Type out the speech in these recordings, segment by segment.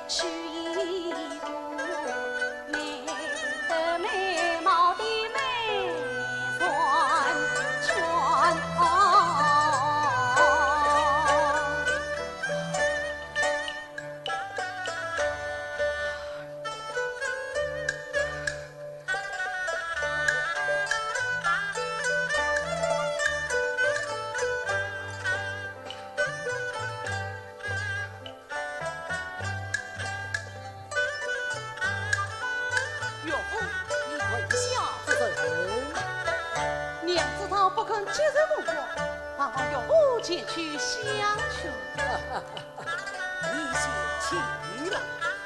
娶一个美的美貌的美算全。岳父，你问下夫人，娘子她不肯接受我，盼望岳父前去相劝。你先去了。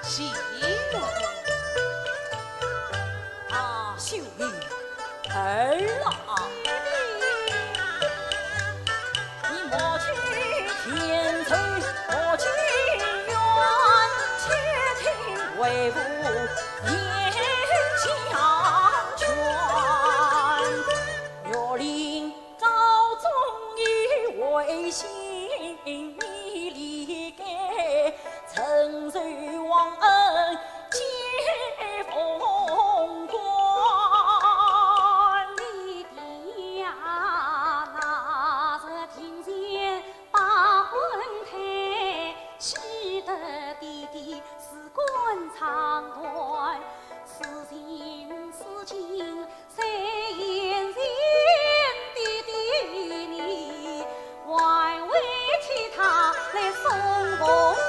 喜岳父，啊，秀玉儿啊，你莫去天走，莫去远，且听为父言相劝。若令赵忠义为心你理解，曾受忘恩皆风光。你的呀，那是听见把婚台，喜得弟弟事关长短，此情此景谁言人弟弟你，还为替他来送凤凰。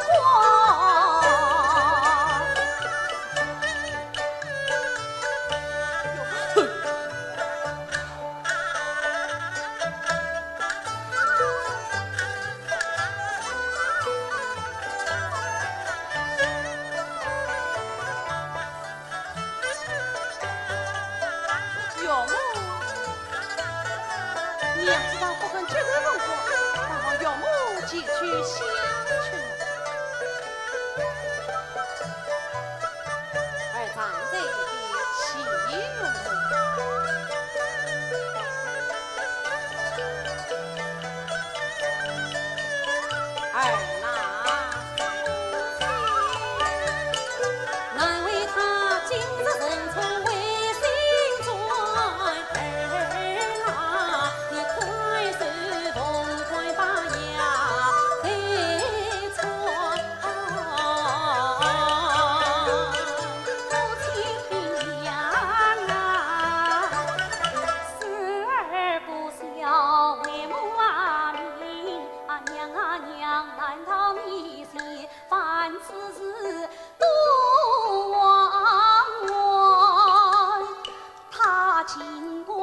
岳母，娘子她不肯接受凤凰，盼望岳母前去相劝。而站在一边喜岳母，儿难为他今日人从为心转，儿啊，你快手痛快把牙得穿。母亲娘啊，生儿不孝为母啊命啊娘啊娘，难逃你心，凡此事都枉我。他尽管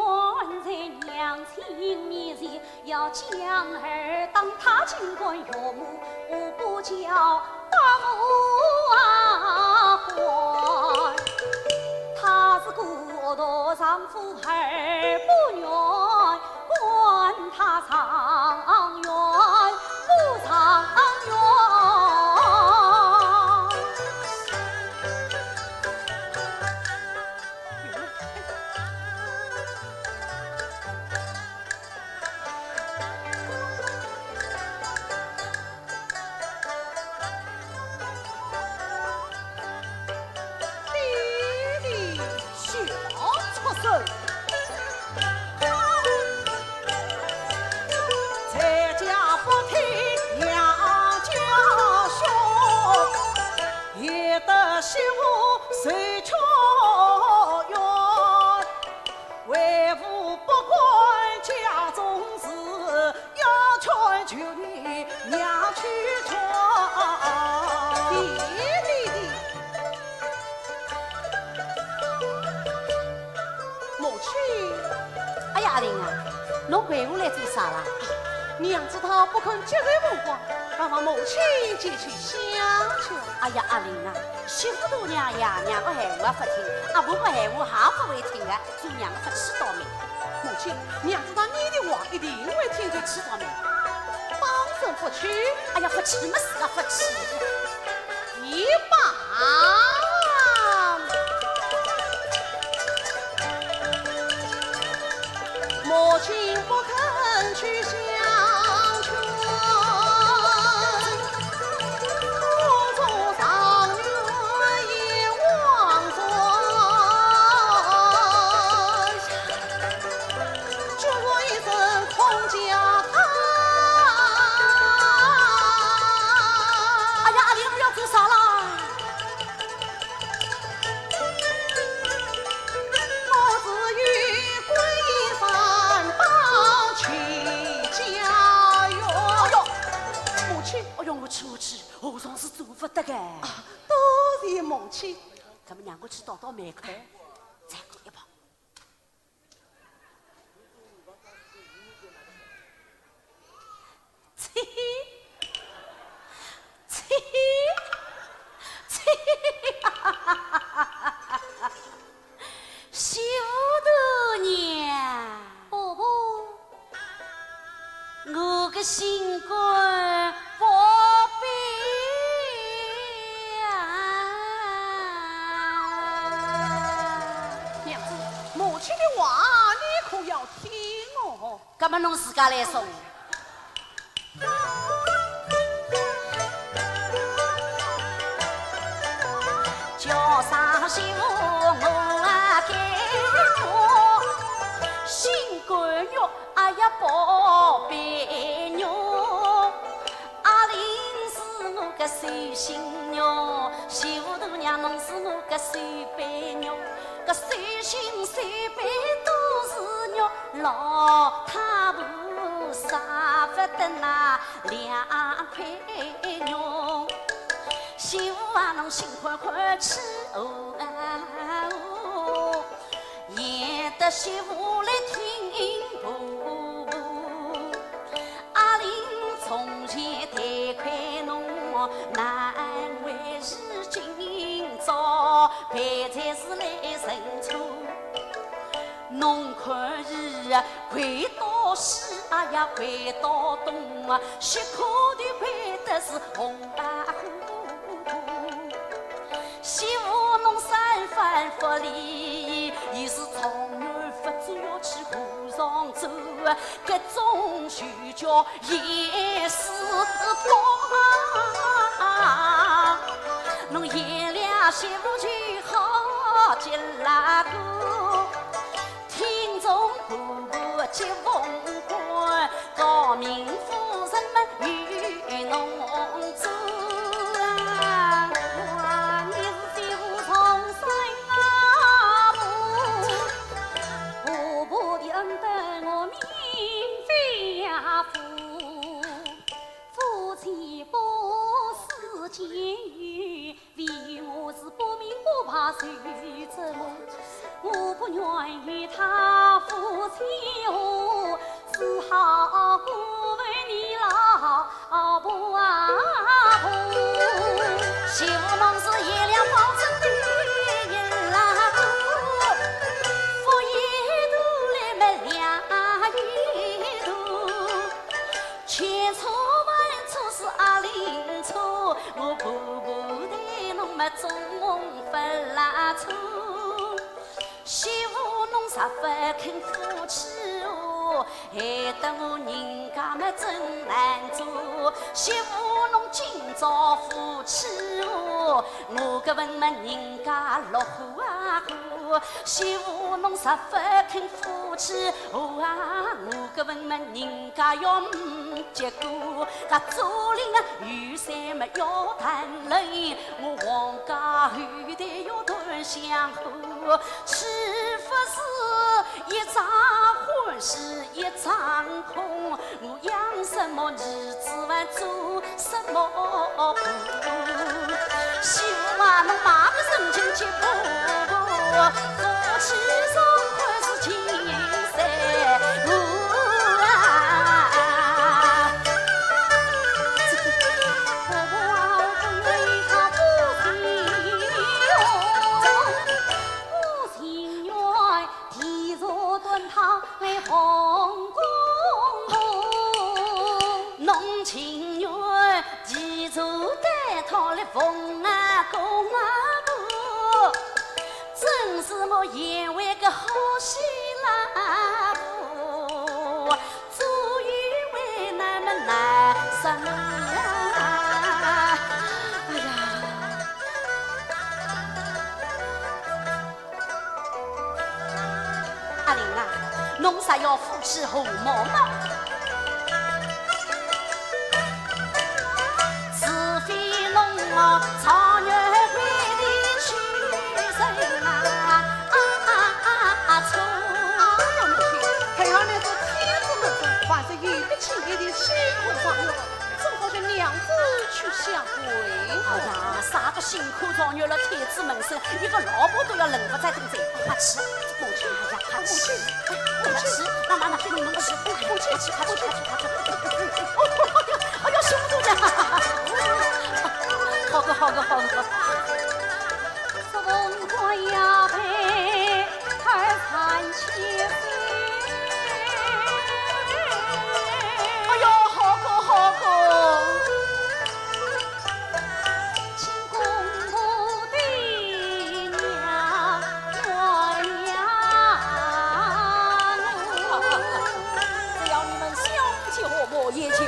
在娘亲面前要将儿当他尽管岳母，我不叫把母啊还。他是孤独丈夫儿不愿，管他长远不长远。弟弟小出手，在家不听娘家说，也得媳妇受巧冤。为父不管家中事，要劝求你娘去劝。弟，母亲，哎呀，阿玲啊，侬回屋来做啥啦？娘子她不肯接受凤凰，盼望母亲前去相劝。哎呀，阿玲啊，媳妇大娘爷娘个闲话不听，阿婆个闲话也不会听的，做娘个不气倒霉。母亲，娘子她你的话一定会听在气上面，当真不去，哎呀，不气没事啊，不气。一把。母亲不肯去相劝，公主上女梦起。咱们两个去倒倒煤块，再过一跑。嘿嘿，嘿嘿，嘿哈哈哈哈！媳妇娘，婆婆，我个心肝宝贝呀！娘子，母亲的话你可要听哦。干嘛侬自家来说？叫上媳妇我该做，心肝肉哎呀宝贝肉，阿玲是我个手心肉，媳妇大娘侬是我个手背肉，个手心手背都是肉，老太婆杀不得那两块肉。媳妇啊，侬心快快吃哦啊哦，也得媳妇来听婆婆。阿玲从前太亏侬，难为是今朝陪才是来认错。侬看伊回到西啊呀，回到东啊，血口的回的是红啊红。媳妇侬三番不离，已是从远发作要去河上走，各种寻叫也是多。侬爷俩媳妇去好结拉个，听从婆婆接风官，高明夫人们与侬走。监狱为我是不明不怕受折磨，我不愿与他夫妻和，只好过问你老婆啊婆。媳妇侬是爷俩保证的人啦个，夫一度来么两一度，千错万错是阿玲错。我婆婆对侬么总分拉错，媳妇侬啥不肯夫妻哦，害得我人家么真难做。媳妇侬今朝夫妻哦，我个问么人家落户啊户，媳妇侬啥不肯夫妻哦啊，我个问么人家要结果，他竹林啊雨伞么要谈论，我皇家后台要断香火，岂不是一场欢喜一场空？我养什么儿子还做什么婆？媳妇啊，侬马个神经接婆婆，夫妻双欢是情深。为红公公，侬情愿记住带他来逢啊公啊婆，真是我眼为个好媳拉婆，终于为那么难什么啊！哎呀！阿玲啊，侬啥要夫妻和睦吗？是非侬我草原归的去人啊错！哎呀，母亲，还好你是天子门中，还是一个亲一的辛苦上了，正好像娘子去下跪。哎呀，啥个辛苦造就了天子门生，一个老婆都要冷不在肚子，快吃，母亲，哎呀，快吃，快吃，那，给你们吃，快吃，快吃。哎呦，兄弟呀，好个。风过崖北二三七岁，哎呦，好个！请公母的娘鸳鸯，只要你们相救，我也就